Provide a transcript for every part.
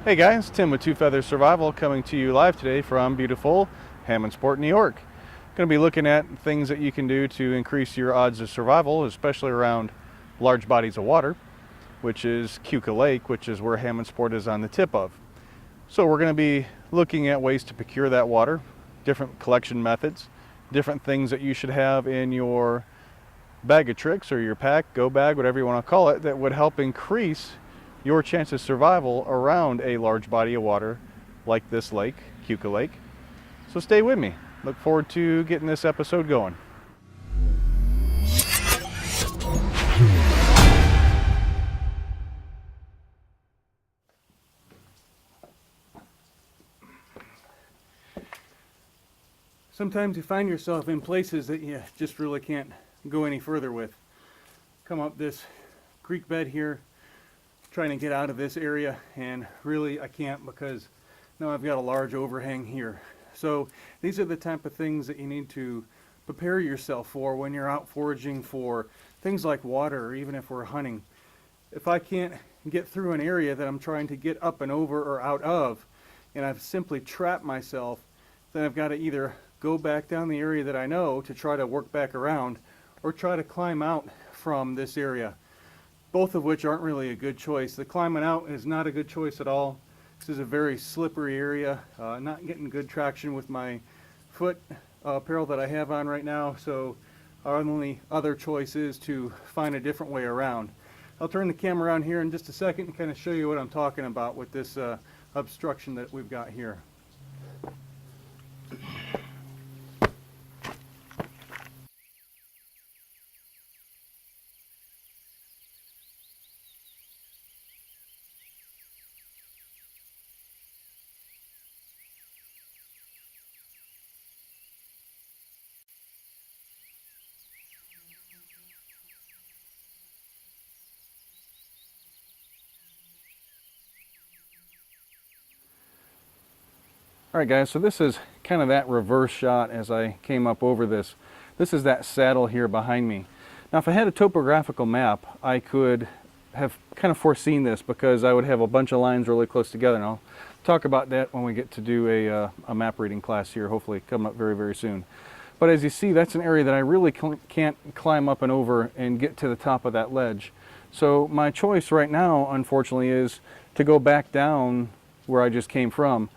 Hey guys, Tim with Two Feathers Survival coming to you live today from beautiful Hammondsport, New York. Going to be looking at things that you can do to increase your odds of survival, especially around large bodies of water, which is Keuka Lake, which is where Hammondsport is on the tip of. So we're going to be looking at ways to procure that water, different collection methods, different things that you should have in your bag of tricks or your pack, go bag, whatever you want to call it, that would help increase your chance of survival around a large body of water like this lake, Keuka Lake. So stay with me. Look forward to getting this episode going. Sometimes you find yourself in places that you just really can't go any further with. Come up this creek bed here, trying to get out of this area, and really I can't because now I've got a large overhang here. So these are the type of things that you need to prepare yourself for when you're out foraging for things like water, or even if we're hunting. If I can't get through an area that I'm trying to get up and over or out of, and I've simply trapped myself, then I've got to either go back down the area that I know to try to work back around, or try to climb out from this area. Both of which aren't really a good choice. The climbing out is not a good choice at all. This is a very slippery area. Not getting good traction with my foot apparel that I have on right now, so our only other choice is to find a different way around. I'll turn the camera around here in just a second and kind of show you what I'm talking about with this obstruction that we've got here. Alright guys, so this is kind of that reverse shot as I came up over this. This is that saddle here behind me. Now if I had a topographical map, I could have kind of foreseen this because I would have a bunch of lines really close together, and I'll talk about that when we get to do a map reading class here, hopefully coming up very, very soon. But as you see, that's an area that I really can't climb up and over and get to the top of that ledge. So my choice right now, unfortunately, is to go back down where I just came from.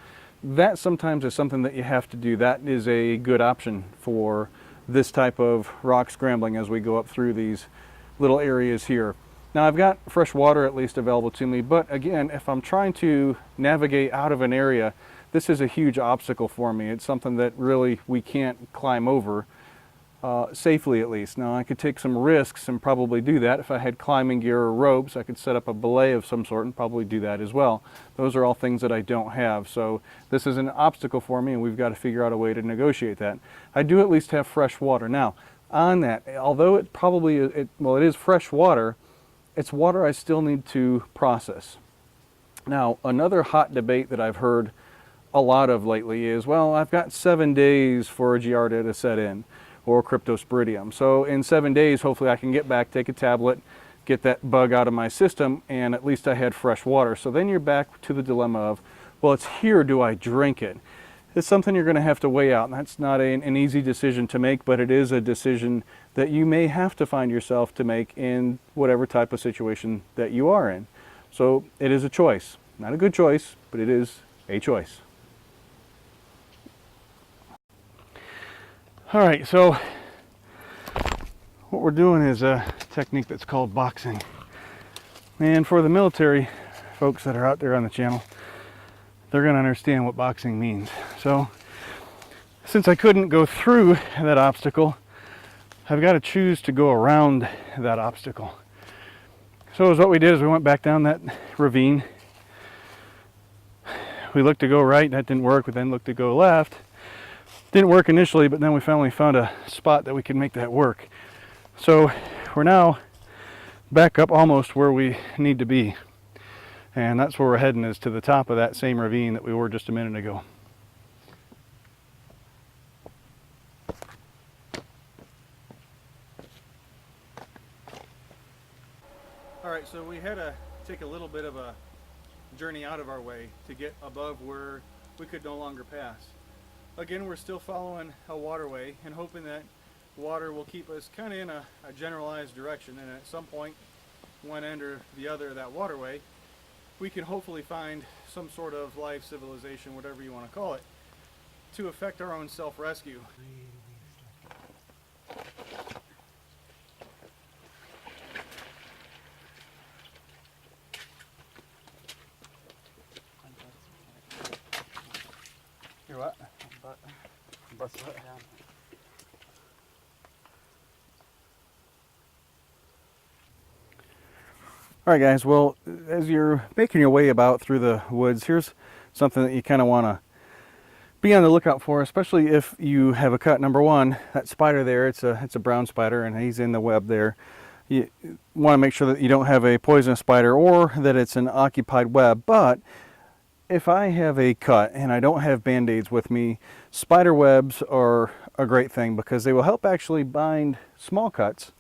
That sometimes is something that you have to do. That is a good option for this type of rock scrambling as we go up through these little areas here. Now I've got fresh water at least available to me, but again, if I'm trying to navigate out of an area, this is a huge obstacle for me. It's something that really we can't climb over safely, at least. Now I could take some risks and probably do that. If I had climbing gear or ropes, I could set up a belay of some sort and probably do that as well. Those are all things that I don't have. So this is an obstacle for me, and we've got to figure out a way to negotiate that. I do at least have fresh water. Now on that, although it probably it is fresh water, it's water I still need to process. Now another hot debate that I've heard a lot of lately is, well, I've got 7 days for a Giardia to set in, or cryptosporidium. So in 7 days, hopefully I can get back, take a tablet, get that bug out of my system, and at least I had fresh water. So then you're back to the dilemma of, well, it's here, do I drink it? It's something you're going to have to weigh out, and that's not an easy decision to make, but it is a decision that you may have to find yourself to make in whatever type of situation that you are in. So it is a choice. Not a good choice, but it is a choice. All right, so what we're doing is a technique that's called boxing. And for the military folks that are out there on the channel, they're going to understand what boxing means. So since I couldn't go through that obstacle, I've got to choose to go around that obstacle. So what we did is we went back down that ravine. We looked to go right, that didn't work. We then looked to go left. Didn't work initially, but then we finally found a spot that we could make that work. So we're now back up almost where we need to be. And that's where we're heading, is to the top of that same ravine that we were just a minute ago. All right, so we had to take a little bit of a journey out of our way to get above where we could no longer pass. Again, we're still following a waterway and hoping that water will keep us kind of in a generalized direction, and at some point, one end or the other of that waterway, we can hopefully find some sort of life, civilization, whatever you want to call it, to affect our own self-rescue. You're what? Bust it down. All right, guys, well, as you're making your way about through the woods, here's something that you kind of want to be on the lookout for, especially if you have a cut. Number one, that spider there, it's a brown spider, and he's in the web there. You want to make sure that you don't have a poisonous spider or that it's an occupied web. But if I have a cut and I don't have band-aids with me, spider webs are a great thing because they will help actually bind small cuts.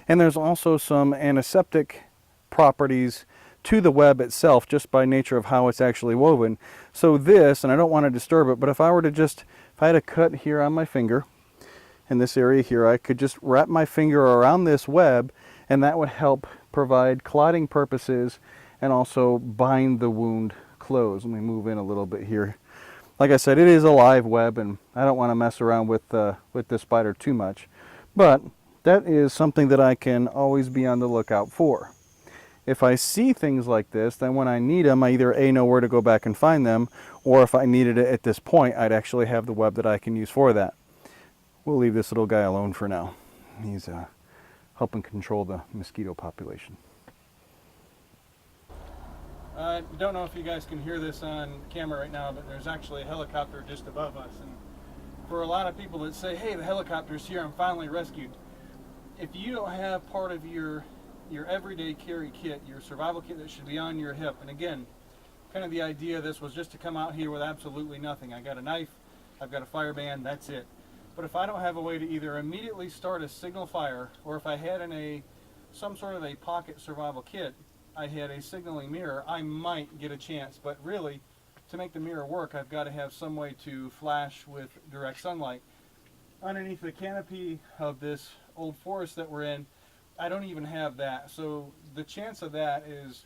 And there's also some antiseptic properties to the web itself just by nature of how it's actually woven. So this, and I don't want to disturb it, but if I were to just, if I had a cut here on my finger, in this area here, I could just wrap my finger around this web, and that would help provide clotting purposes and also bind the wound closed. Let me move in a little bit here. Like I said, it is a live web, and I don't want to mess around with this spider too much, but that is something that I can always be on the lookout for. If I see things like this, then when I need them, I either A, know where to go back and find them, or if I needed it at this point, I'd actually have the web that I can use for that. We'll leave this little guy alone for now. He's helping control the mosquito population. I don't know if you guys can hear this on camera right now, but there's actually a helicopter just above us. And for a lot of people that say, hey, the helicopter's here, I'm finally rescued. If you don't have part of your everyday carry kit, your survival kit that should be on your hip, and again, kind of the idea of this was just to come out here with absolutely nothing. I got a knife, I've got a fire band, that's it. But if I don't have a way to either immediately start a signal fire, or if I had in some sort of a pocket survival kit, I had a signaling mirror, I might get a chance. But really, to make the mirror work, I've got to have some way to flash with direct sunlight. Underneath the canopy of this old forest that we're in, I don't even have that, so the chance of that is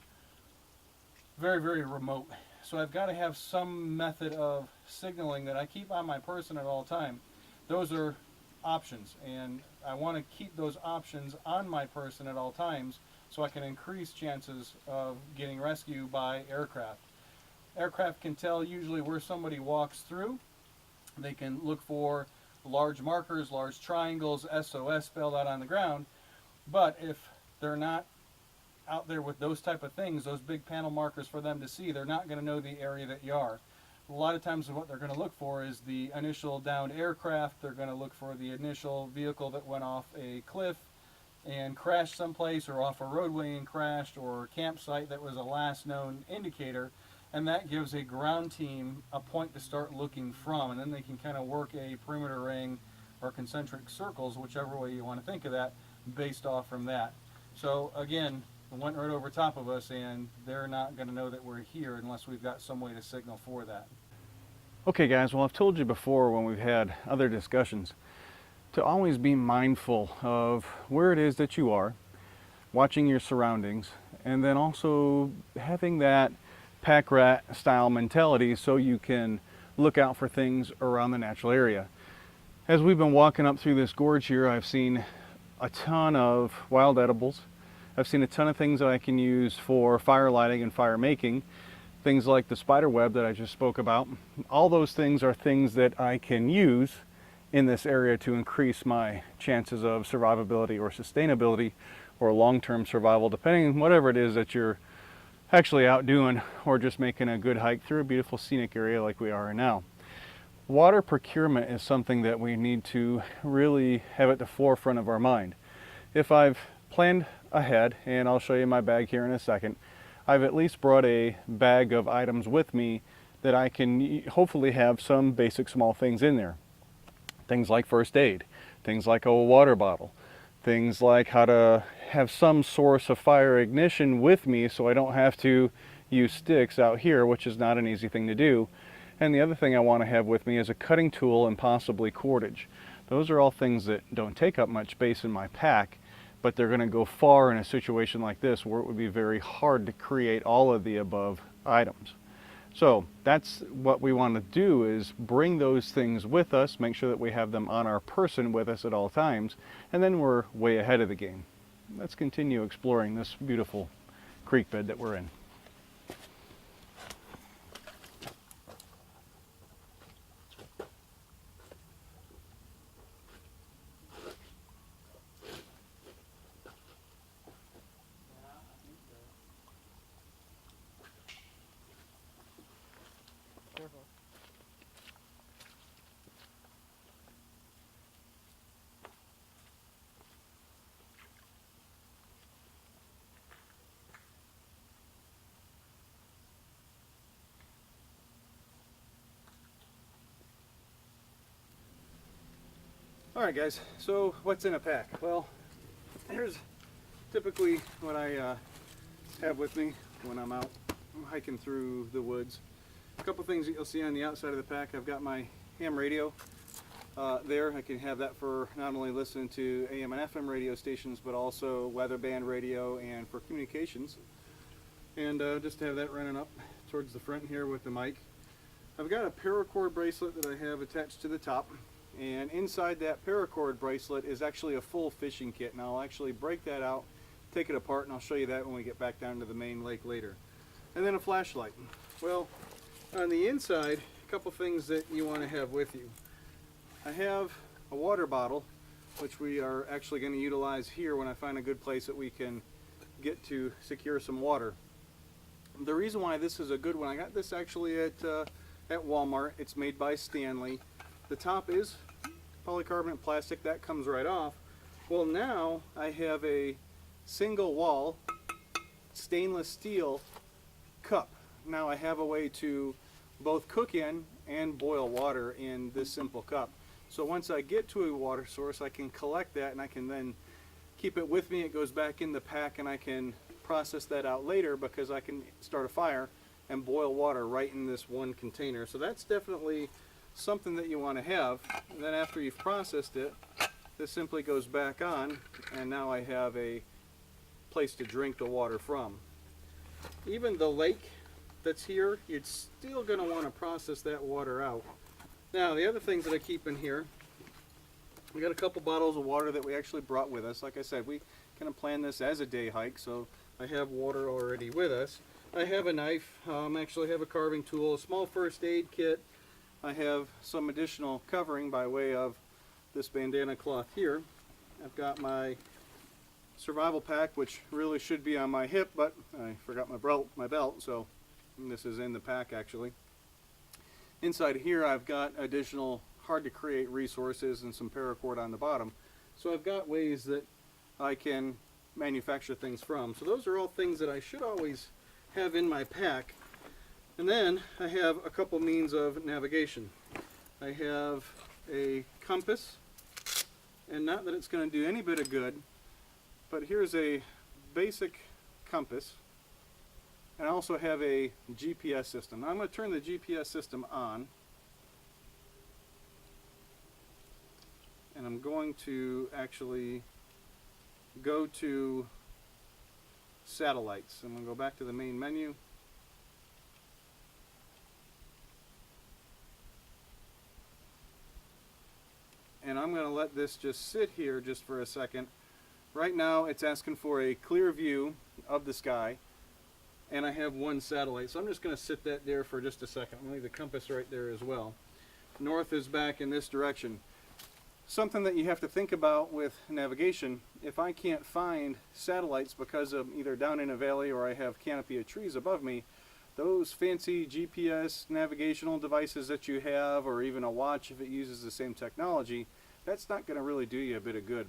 very, very remote. So I've got to have some method of signaling that I keep on my person at all time. Those are options, and I want to keep those options on my person at all times so I can increase chances of getting rescued by aircraft. Aircraft can tell usually where somebody walks through. They can look for large markers, large triangles, SOS spelled out on the ground. But if they're not out there with those type of things, those big panel markers for them to see, they're not going to know the area that you are. A lot of times what they're going to look for is the initial downed aircraft. They're going to look for the initial vehicle that went off a cliff and crashed someplace, or off a roadway and crashed, or a campsite that was a last known indicator. And that gives a ground team a point to start looking from, and then they can kind of work a perimeter ring or concentric circles, whichever way you want to think of that, based off from that. So again, it went right over top of us, and they're not going to know that we're here unless we've got some way to signal for that. Okay guys, well, I've told you before when we've had other discussions to always be mindful of where it is that you are, watching your surroundings, and then also having that pack rat style mentality so you can look out for things around the natural area. As we've been walking up through this gorge here, I've seen a ton of wild edibles. I've seen a ton of things that I can use for fire lighting and fire making. Things like the spider web that I just spoke about. All those things are things that I can use in this area to increase my chances of survivability or sustainability or long-term survival, depending on whatever it is that you're actually out doing, or just making a good hike through a beautiful scenic area like we are now. Water procurement is something that we need to really have at the forefront of our mind. If I've planned ahead, and I'll show you my bag here in a second, I've at least brought a bag of items with me that I can hopefully have some basic small things in there. Things like first aid, things like a water bottle, things like how to have some source of fire ignition with me so I don't have to use sticks out here, which is not an easy thing to do. And the other thing I want to have with me is a cutting tool and possibly cordage. Those are all things that don't take up much space in my pack, but they're going to go far in a situation like this where it would be very hard to create all of the above items. So that's what we want to do, is bring those things with us, make sure that we have them on our person with us at all times, and then we're way ahead of the game. Let's continue exploring this beautiful creek bed that we're in. Alright guys, so what's in a pack? Well, here's typically what I have with me when I'm out hiking through the woods. A couple things that you'll see on the outside of the pack. I've got my ham radio there. I can have that for not only listening to AM and FM radio stations, but also weather band radio and for communications. And just to have that running up towards the front here with the mic. I've got a paracord bracelet that I have attached to the top. And inside that paracord bracelet is actually a full fishing kit. And I'll actually break that out, take it apart, and I'll show you that when we get back down to the main lake later. And then a flashlight. Well, on the inside, a couple things that you want to have with you. I have a water bottle, which we are actually going to utilize here when I find a good place that we can get to secure some water. The reason why this is a good one, I got this actually at Walmart. It's made by Stanley. The top is polycarbonate plastic, that comes right off. Well, now I have a single wall stainless steel cup. Now I have a way to both cook in and boil water in this simple cup. So once I get to a water source, I can collect that and I can then keep it with me. It goes back in the pack and I can process that out later because I can start a fire and boil water right in this one container. So that's definitely something that you want to have. And then after you've processed it, this simply goes back on, and now I have a place to drink the water from. Even the lake that's here, you're still going to want to process that water out. Now the other things that I keep in here, we got a couple bottles of water that we actually brought with us. Like I said, we kind of planned this as a day hike, so I have water already with us. I have a knife, actually have a carving tool, a small first aid kit. I have some additional covering by way of this bandana cloth here. I've got my survival pack, which really should be on my hip, but I forgot my belt, so this is in the pack actually. Inside here I've got additional hard to create resources and some paracord on the bottom. So I've got ways that I can manufacture things from. So those are all things that I should always have in my pack. And then I have a couple means of navigation. I have a compass, and not that it's going to do any bit of good, but here's a basic compass. And I also have a GPS system. Now I'm going to turn the GPS system on, and I'm going to actually go to satellites. I'm going to go back to the main menu. And I'm going to let this just sit here just for a second. Right now it's asking for a clear view of the sky, and I have one satellite, so I'm just going to sit that there for just a second. I'm going to leave the compass right there as well. North is back in this direction. Something that you have to think about with navigation, if I can't find satellites because I'm either down in a valley or I have canopy of trees above me, those fancy GPS navigational devices that you have, or even a watch if it uses the same technology, that's not going to really do you a bit of good.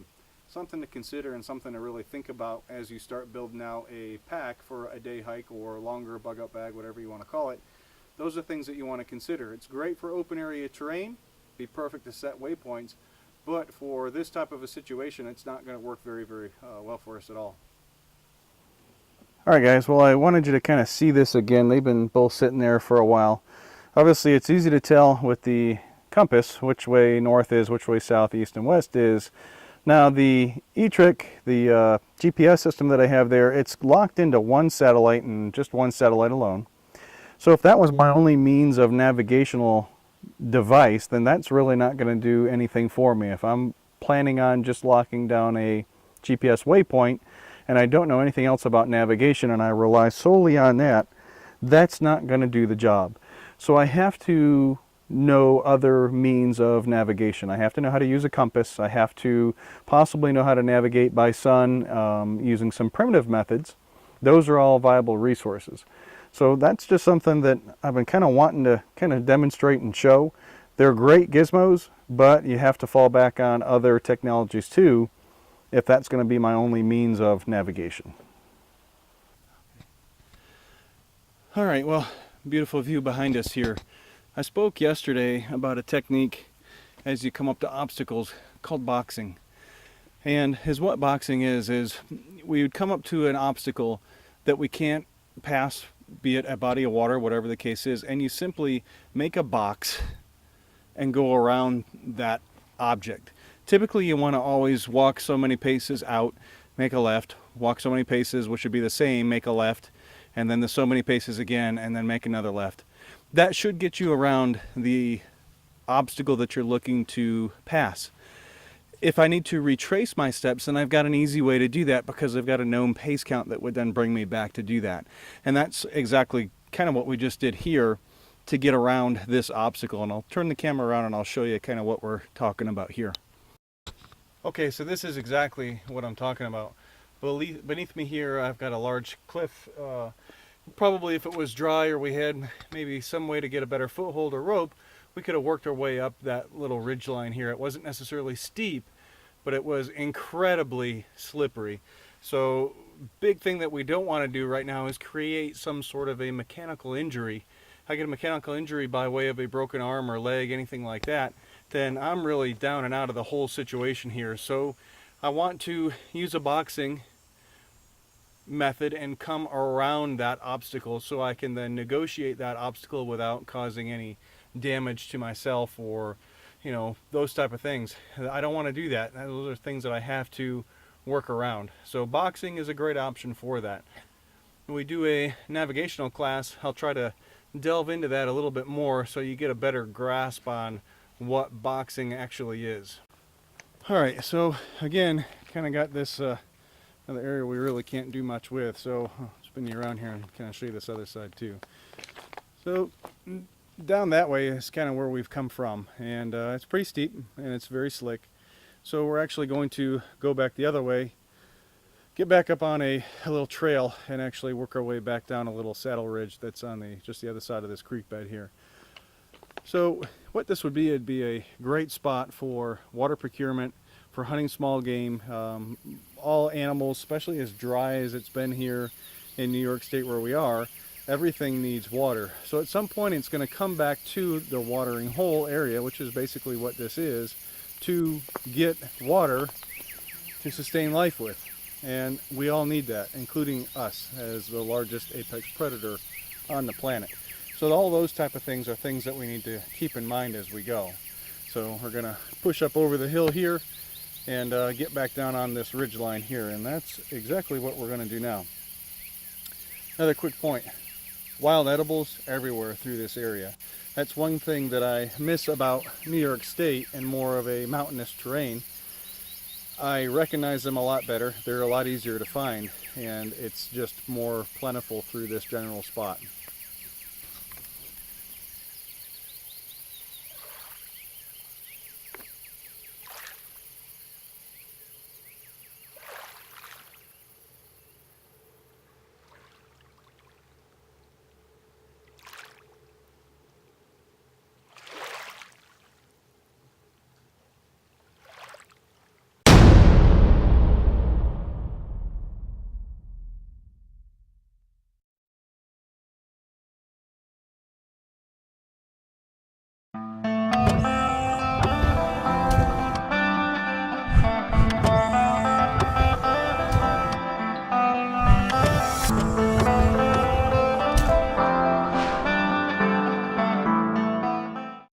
Something to consider and something to really think about as you start building out a pack for a day hike or longer bug out bag, whatever you want to call it. Those are things that you want to consider. It's great for open area terrain, be perfect to set waypoints, but for this type of a situation it's not going to work very well for us at all. Alright guys, well I wanted you to kind of see this again. They've been both sitting there for a while. Obviously it's easy to tell with the compass which way north is, which way south, east, and west is. Now the E-Trick, the GPS system that I have there, it's locked into one satellite and just one satellite alone. So if that was my only means of navigational device, then that's really not going to do anything for me. If I'm planning on just locking down a GPS waypoint and I don't know anything else about navigation and I rely solely on that, that's not going to do the job. So I have to know other means of navigation. I have to know how to use a compass. I have to possibly know how to navigate by sun using some primitive methods. Those are all viable resources. So that's just something that I've been kind of wanting to kind of demonstrate and show. They're great gizmos, but you have to fall back on other technologies too if that's going to be my only means of navigation. All right, well, beautiful view behind us here. I spoke yesterday about a technique as you come up to obstacles called boxing. And what boxing is we would come up to an obstacle that we can't pass, be it a body of water, whatever the case is, and you simply make a box and go around that object. Typically you want to always walk so many paces out, make a left, walk so many paces, which would be the same, make a left, and then the so many paces again, and then make another left. That should get you around the obstacle that you're looking to pass. If I need to retrace my steps, then I've got an easy way to do that because I've got a known pace count that would then bring me back to do that. And that's exactly kind of what we just did here to get around this obstacle. And I'll turn the camera around and I'll show you kind of what we're talking about here. Okay, so this is exactly what I'm talking about. Beneath me here, I've got a large cliff. Probably if it was dry or we had maybe some way to get a better foothold or rope, we could have worked our way up that little ridge line here. It wasn't necessarily steep, but it was incredibly slippery. So big thing that we don't want to do right now is create some sort of a mechanical injury. If I get a mechanical injury by way of a broken arm or leg, anything like that, then I'm really down and out of the whole situation here. So I want to use a boxing method and come around that obstacle so I can then negotiate that obstacle without causing any damage to myself or, you know, those type of things. I don't want to do that. Those are things that I have to work around. So boxing is a great option for that. When we do a navigational class, I'll try to delve into that a little bit more so you get a better grasp on what boxing actually is. All right, so again, kind of got this another area we really can't do much with, so I'll spin you around here and kind of show you this other side too. So down that way is kind of where we've come from, and it's pretty steep and it's very slick. So we're actually going to go back the other way, get back up on a little trail and actually work our way back down a little saddle ridge that's on just the other side of this creek bed here. So what this would be, it'd be a great spot for water procurement, for hunting small game, all animals, especially as dry as it's been here in New York State where we are. Everything needs water. So at some point it's going to come back to the watering hole area, which is basically what this is, to get water to sustain life with. And we all need that, including us as the largest apex predator on the planet. So all those type of things are things that we need to keep in mind as we go. So we're going to push up over the hill here and get back down on this ridge line here, and that's exactly what we're going to do now. Another quick point, wild edibles everywhere through this area. That's one thing that I miss about New York State and more of a mountainous terrain. I recognize them a lot better, they're a lot easier to find, and it's just more plentiful through this general spot.